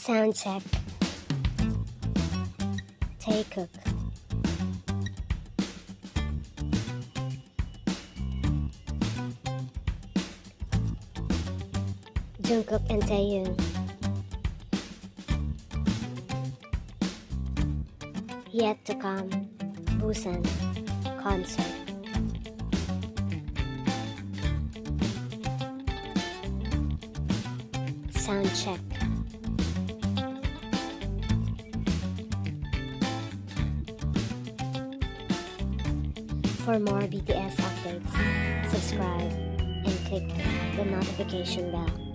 Sound check. Taekook. Jungkook and Taehyung. Yet to come, Busan concert. Sound check. For more BTS updates, subscribe and click the notification bell.